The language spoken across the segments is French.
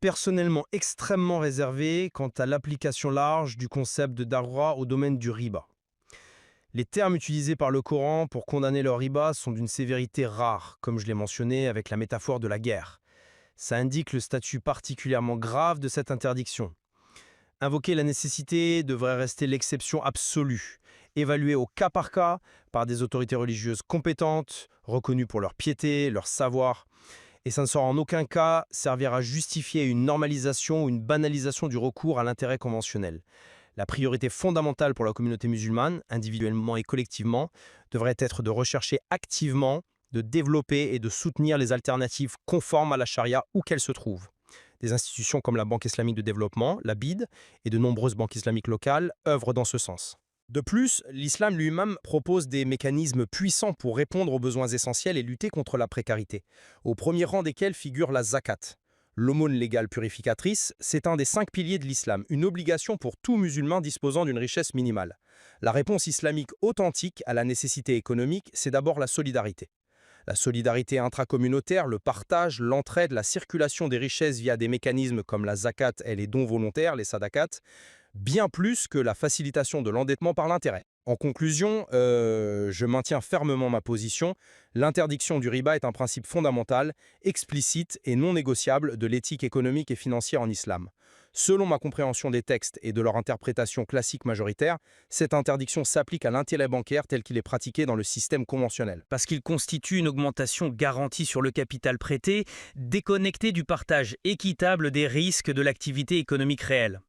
personnellement extrêmement réservé quant à l'application large du concept de darura au domaine du riba. Les termes utilisés par le Coran pour condamner le riba sont d'une sévérité rare, comme je l'ai mentionné avec la métaphore de la guerre. Ça indique le statut particulièrement grave de cette interdiction. Invoquer la nécessité devrait rester l'exception absolue, évaluée au cas par des autorités religieuses compétentes, reconnues pour leur piété, leur savoir, et ça ne saurait en aucun cas servir à justifier une normalisation ou une banalisation du recours à l'intérêt conventionnel. La priorité fondamentale pour la communauté musulmane, individuellement et collectivement, devrait être de rechercher activement, de développer et de soutenir les alternatives conformes à la charia où qu'elles se trouvent. Des institutions comme la Banque islamique de développement, la BID, et de nombreuses banques islamiques locales œuvrent dans ce sens. De plus, l'islam lui-même propose des mécanismes puissants pour répondre aux besoins essentiels et lutter contre la précarité, au premier rang desquels figure la zakat. L'aumône légale purificatrice, c'est un des 5 piliers de l'islam, une obligation pour tout musulman disposant d'une richesse minimale. La réponse islamique authentique à la nécessité économique, c'est d'abord la solidarité. La solidarité intracommunautaire, le partage, l'entraide, la circulation des richesses via des mécanismes comme la zakat et les dons volontaires, les sadaqat, bien plus que la facilitation de l'endettement par l'intérêt. En conclusion, je maintiens fermement ma position. L'interdiction du riba est un principe fondamental, explicite et non négociable de l'éthique économique et financière en islam. Selon ma compréhension des textes et de leur interprétation classique majoritaire, cette interdiction s'applique à l'intérêt bancaire tel qu'il est pratiqué dans le système conventionnel. Parce qu'il constitue une augmentation garantie sur le capital prêté, déconnectée du partage équitable des risques de l'activité économique réelle.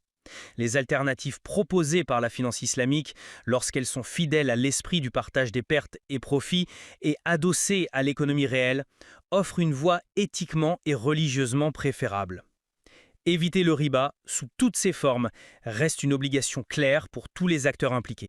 Les alternatives proposées par la finance islamique, lorsqu'elles sont fidèles à l'esprit du partage des pertes et profits et adossées à l'économie réelle, offrent une voie éthiquement et religieusement préférable. Éviter le riba, sous toutes ses formes, reste une obligation claire pour tous les acteurs impliqués.